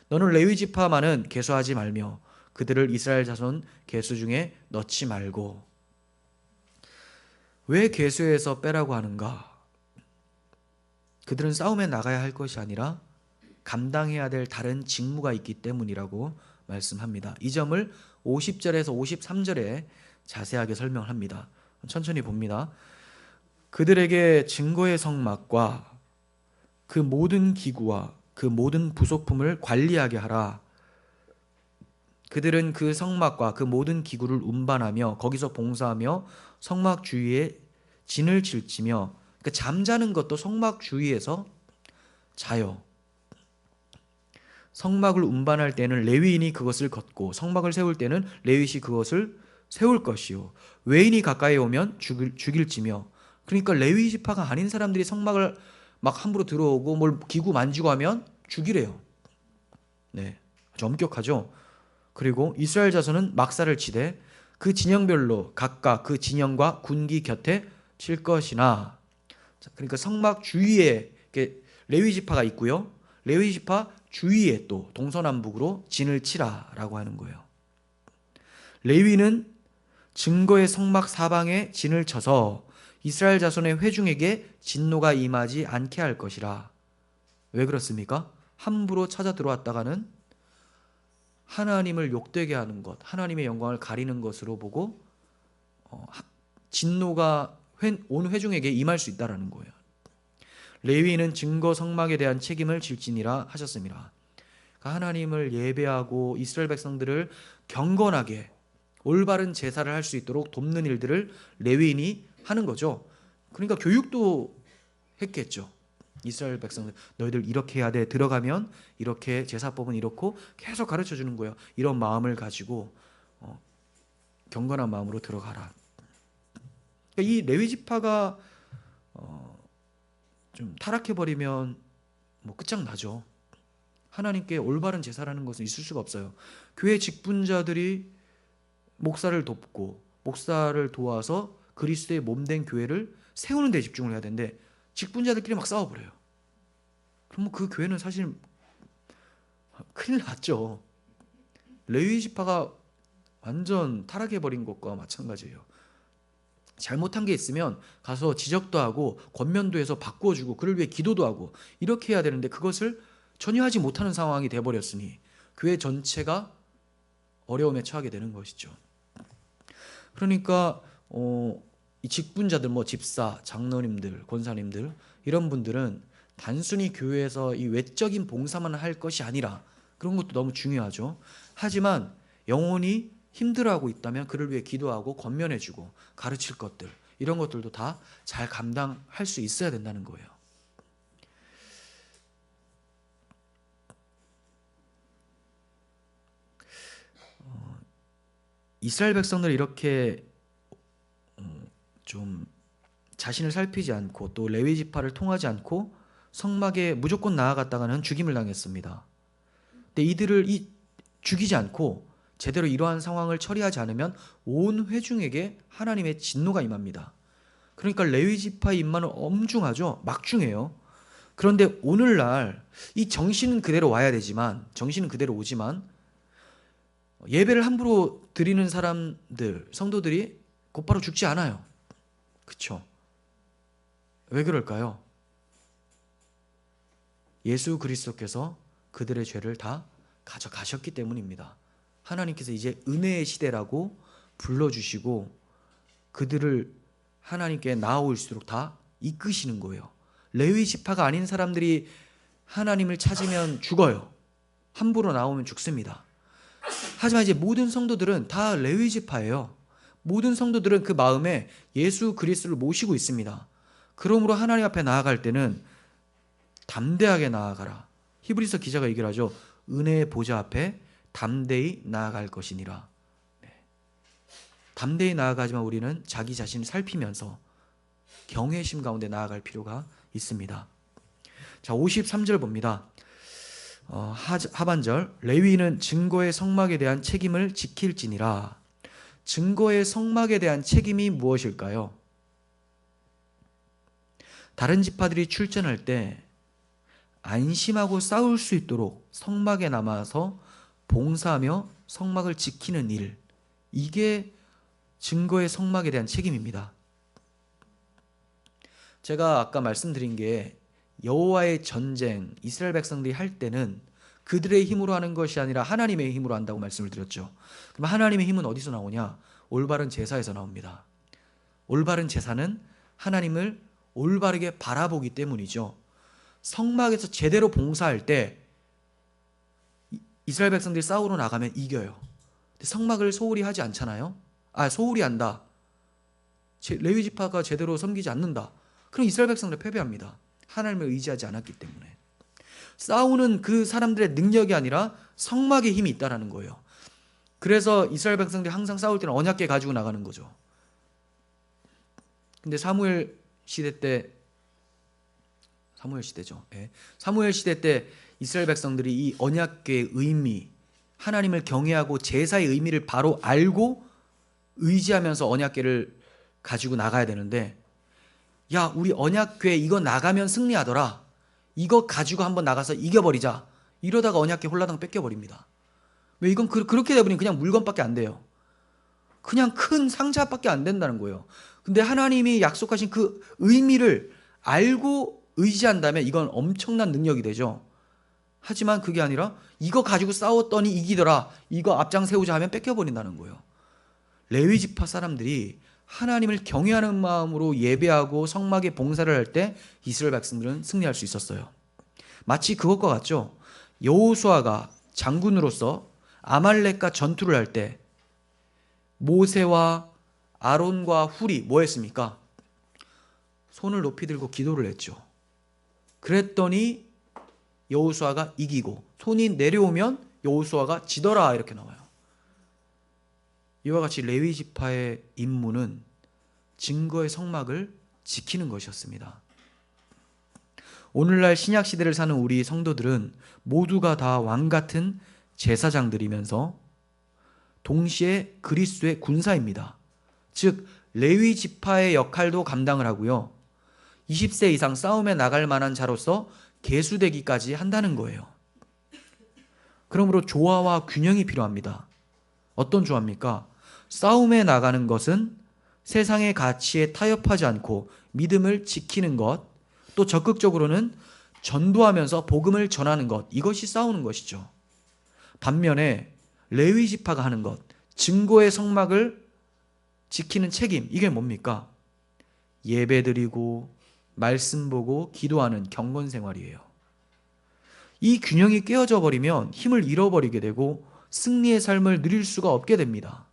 너는 레위 지파만은 계수하지 말며 그들을 이스라엘 자손 계수 중에 넣지 말고. 왜 계수에서 빼라고 하는가? 그들은 싸움에 나가야 할 것이 아니라 감당해야 될 다른 직무가 있기 때문이라고 말씀합니다. 이 점을 50절에서 53절에 자세하게 설명합니다. 천천히 봅니다. 그들에게 증거의 성막과 그 모든 기구와 그 모든 부속품을 관리하게 하라. 그들은 그 성막과 그 모든 기구를 운반하며 거기서 봉사하며 성막 주위에 진을 질치며, 그러니까 잠자는 것도 성막 주위에서 자요. 성막을 운반할 때는 레위인이 그것을 걷고 성막을 세울 때는 레위시 그것을 세울 것이요 외인이 가까이 오면 죽일지며. 그러니까 레위 지파가 아닌 사람들이 성막을 막 함부로 들어오고 뭘 기구 만지고 하면 죽이래요. 네, 아주 엄격하죠. 그리고 이스라엘 자손은 막사를 치되 그 진영별로 각각 그 진영과 군기 곁에 칠 것이나. 그러니까 성막 주위에 레위 지파가 있고요, 레위 지파 주위에 또 동서남북으로 진을 치라라고 하는 거예요. 레위는 증거의 성막 사방에 진을 쳐서 이스라엘 자손의 회중에게 진노가 임하지 않게 할 것이라. 왜 그렇습니까? 함부로 찾아 들어왔다가는 하나님을 욕되게 하는 것, 하나님의 영광을 가리는 것으로 보고 진노가 온 회중에게 임할 수 있다라는 거예요. 레위인은 증거 성막에 대한 책임을 질지니라 하셨습니다. 그러니까 하나님을 예배하고 이스라엘 백성들을 경건하게 올바른 제사를 할 수 있도록 돕는 일들을 레위인이 하는 거죠. 그러니까 교육도 했겠죠. 이스라엘 백성들, 너희들 이렇게 해야 돼, 들어가면 이렇게, 제사법은 이렇고, 계속 가르쳐 주는 거예요. 이런 마음을 가지고 경건한 마음으로 들어가라. 그러니까 이 레위 지파가 좀 타락해버리면 끝장나죠. 하나님께 올바른 제사라는 것은 있을 수가 없어요. 교회 직분자들이 목사를 돕고 목사를 도와서 그리스도의 몸된 교회를 세우는 데 집중을 해야 되는데 직분자들끼리 막 싸워버려요. 그럼 그 교회는 사실 큰일 났죠. 레위 지파가 완전 타락해버린 것과 마찬가지예요. 잘못한 게 있으면 가서 지적도 하고 권면도 해서 바꾸어주고 그를 위해 기도도 하고 이렇게 해야 되는데 그것을 전혀 하지 못하는 상황이 돼버렸으니 교회 전체가 어려움에 처하게 되는 것이죠. 그러니까 이 직분자들, 뭐 집사, 장로님들, 권사님들, 이런 분들은 단순히 교회에서 이 외적인 봉사만 할 것이 아니라, 그런 것도 너무 중요하죠. 하지만 영혼이 힘들어하고 있다면 그를 위해 기도하고 권면해주고 가르칠 것들, 이런 것들도 다 잘 감당할 수 있어야 된다는 거예요. 이스라엘 백성들 이렇게 좀 자신을 살피지 않고 또 레위 지파를 통하지 않고 성막에 무조건 나아갔다가는 죽임을 당했습니다. 근데 이들을 죽이지 않고 제대로 이러한 상황을 처리하지 않으면 온 회중에게 하나님의 진노가 임합니다. 그러니까 레위 지파의 임무는 엄중하죠. 막중해요. 그런데 오늘날 이 정신은 그대로 와야 되지만, 정신은 그대로 오지만 예배를 함부로 드리는 사람들, 성도들이 곧바로 죽지 않아요. 그렇죠? 왜 그럴까요? 예수 그리스도께서 그들의 죄를 다 가져가셨기 때문입니다. 하나님께서 이제 은혜의 시대라고 불러주시고 그들을 하나님께 나아올수록 다 이끄시는 거예요. 레위 지파가 아닌 사람들이 하나님을 찾으면 죽어요. 함부로 나오면 죽습니다. 하지만 이제 모든 성도들은 다 레위 지파예요. 모든 성도들은 그 마음에 예수 그리스도를 모시고 있습니다. 그러므로 하나님 앞에 나아갈 때는 담대하게 나아가라. 히브리서 기자가 얘기를 하죠. 은혜의 보좌 앞에 담대히 나아갈 것이니라. 담대히 나아가지만 우리는 자기 자신을 살피면서 경외심 가운데 나아갈 필요가 있습니다. 자, 53절 봅니다. 하반절, 레위인은 증거의 성막에 대한 책임을 지킬지니라. 증거의 성막에 대한 책임이 무엇일까요? 다른 지파들이 출전할 때 안심하고 싸울 수 있도록 성막에 남아서 봉사하며 성막을 지키는 일, 이게 증거의 성막에 대한 책임입니다. 제가 아까 말씀드린 게 여호와의 전쟁, 이스라엘 백성들이 할 때는 그들의 힘으로 하는 것이 아니라 하나님의 힘으로 한다고 말씀을 드렸죠. 그럼 하나님의 힘은 어디서 나오냐? 올바른 제사에서 나옵니다. 올바른 제사는 하나님을 올바르게 바라보기 때문이죠. 성막에서 제대로 봉사할 때 이스라엘 백성들이 싸우러 나가면 이겨요. 근데 성막을 소홀히 하지 않잖아요. 소홀히 한다. 레위 지파가 제대로 섬기지 않는다. 그럼 이스라엘 백성들 패배합니다. 하나님을 의지하지 않았기 때문에. 싸우는 그 사람들의 능력이 아니라 성막의 힘이 있다라는 거예요. 그래서 이스라엘 백성들이 항상 싸울 때는 언약궤 가지고 나가는 거죠. 근데 사무엘 시대죠. 사무엘 시대 때 이스라엘 백성들이 이 언약궤의 의미, 하나님을 경외하고 제사의 의미를 바로 알고 의지하면서 언약궤를 가지고 나가야 되는데, 야, 우리 언약궤 이거 나가면 승리하더라. 이거 가지고 한번 나가서 이겨버리자. 이러다가 언약궤 홀라당 뺏겨버립니다. 왜? 이건 그렇게 되버리면 그냥 물건밖에 안 돼요. 그냥 큰 상자밖에 안 된다는 거예요. 근데 하나님이 약속하신 그 의미를 알고 의지한다면 이건 엄청난 능력이 되죠. 하지만 그게 아니라 이거 가지고 싸웠더니 이기더라. 이거 앞장 세우자 하면 뺏겨버린다는 거예요. 레위 지파 사람들이 하나님을 경외하는 마음으로 예배하고 성막에 봉사를 할 때 이스라엘 백성들은 승리할 수 있었어요. 마치 그것과 같죠. 여호수아가 장군으로서 아말렉과 전투를 할 때 모세와 아론과 훌이 뭐 했습니까? 손을 높이 들고 기도를 했죠. 그랬더니 여호수아가 이기고 손이 내려오면 여호수아가 지더라, 이렇게 나와요. 이와 같이 레위 지파의 임무는 증거의 성막을 지키는 것이었습니다. 오늘날 신약 시대를 사는 우리 성도들은 모두가 다 왕 같은 제사장들이면서 동시에 그리스도의 군사입니다. 즉 레위 지파의 역할도 감당을 하고요. 20세 이상 싸움에 나갈 만한 자로서 계수되기까지 한다는 거예요. 그러므로 조화와 균형이 필요합니다. 어떤 조화입니까? 싸움에 나가는 것은 세상의 가치에 타협하지 않고 믿음을 지키는 것, 또 적극적으로는 전도하면서 복음을 전하는 것, 이것이 싸우는 것이죠. 반면에 레위 지파가 하는 것, 증거의 성막을 지키는 책임, 이게 뭡니까? 예배드리고 말씀 보고 기도하는 경건 생활이에요. 이 균형이 깨어져 버리면 힘을 잃어버리게 되고 승리의 삶을 누릴 수가 없게 됩니다.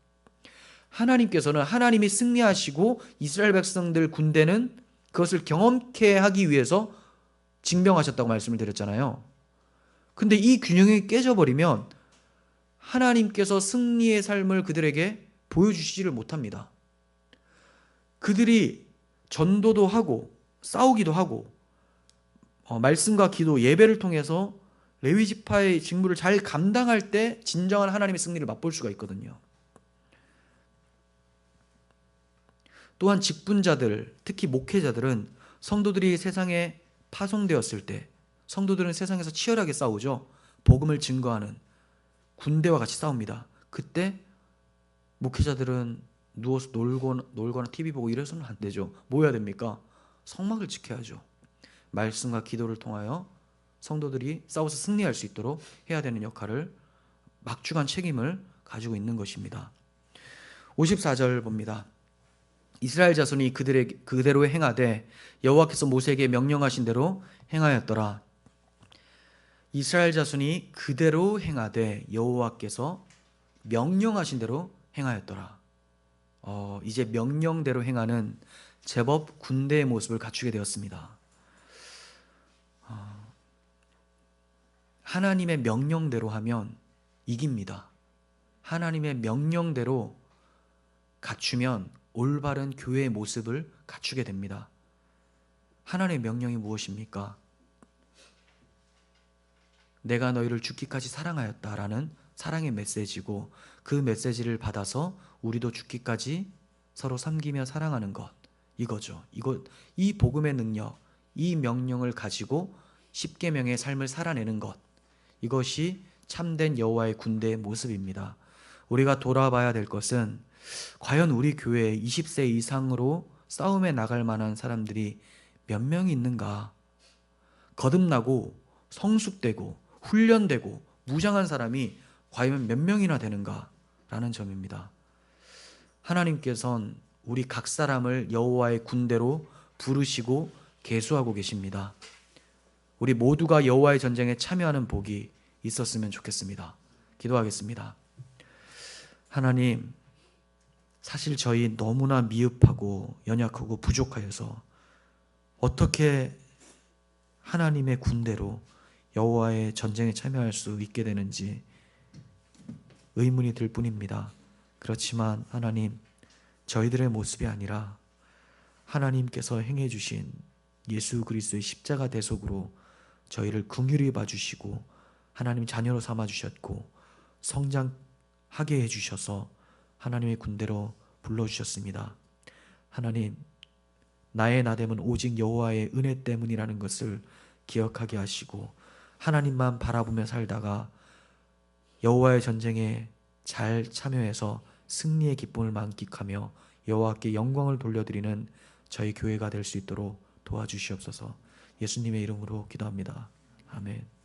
하나님께서는 하나님이 승리하시고 이스라엘 백성들 군대는 그것을 경험케 하기 위해서 징병하셨다고 말씀을 드렸잖아요. 근데 이 균형이 깨져버리면 하나님께서 승리의 삶을 그들에게 보여주시지를 못합니다. 그들이 전도도 하고 싸우기도 하고 말씀과 기도, 예배를 통해서 레위 지파의 직무를 잘 감당할 때 진정한 하나님의 승리를 맛볼 수가 있거든요. 또한 직분자들, 특히 목회자들은 성도들이 세상에 파송되었을 때 성도들은 세상에서 치열하게 싸우죠. 복음을 증거하는 군대와 같이 싸웁니다. 그때 목회자들은 누워서 놀거나 TV 보고 이래서는 안 되죠. 뭐 해야 됩니까? 성막을 지켜야죠. 말씀과 기도를 통하여 성도들이 싸워서 승리할 수 있도록 해야 되는 역할을, 막중한 책임을 가지고 있는 것입니다. 54절 봅니다. 이스라엘 자손이 그대로 행하되 여호와께서 모세에게 명령하신 대로 행하였더라. 이스라엘 자손이 그대로 행하되 여호와께서 명령하신 대로 행하였더라. 이제 명령대로 행하는 제법 군대의 모습을 갖추게 되었습니다. 하나님의 명령대로 하면 이깁니다. 하나님의 명령대로 갖추면 올바른 교회의 모습을 갖추게 됩니다. 하나님의 명령이 무엇입니까? 내가 너희를 죽기까지 사랑하였다라는 사랑의 메시지고, 그 메시지를 받아서 우리도 죽기까지 서로 섬기며 사랑하는 것, 이거죠. 이 복음의 능력, 이 명령을 가지고 십계명의 삶을 살아내는 것, 이것이 참된 여호와의 군대의 모습입니다. 우리가 돌아봐야 될 것은 과연 우리 교회에 20세 이상으로 싸움에 나갈 만한 사람들이 몇 명이 있는가? 거듭나고 성숙되고 훈련되고 무장한 사람이 과연 몇 명이나 되는가? 라는 점입니다. 하나님께서는 우리 각 사람을 여호와의 군대로 부르시고 계수하고 계십니다. 우리 모두가 여호와의 전쟁에 참여하는 복이 있었으면 좋겠습니다. 기도하겠습니다. 하나님, 사실 저희 너무나 미흡하고 연약하고 부족하여서 어떻게 하나님의 군대로 여호와의 전쟁에 참여할 수 있게 되는지 의문이 들 뿐입니다. 그렇지만 하나님, 저희들의 모습이 아니라 하나님께서 행해 주신 예수 그리스도의 십자가 대속으로 저희를 긍휼히 봐주시고 하나님 자녀로 삼아 주셨고 성장하게 해주셔서 하나님의 군대로 불러주셨습니다. 하나님, 나의 나됨은 오직 여호와의 은혜 때문이라는 것을 기억하게 하시고 하나님만 바라보며 살다가 여호와의 전쟁에 잘 참여해서 승리의 기쁨을 만끽하며 여호와께 영광을 돌려드리는 저희 교회가 될 수 있도록 도와주시옵소서. 예수님의 이름으로 기도합니다. 아멘.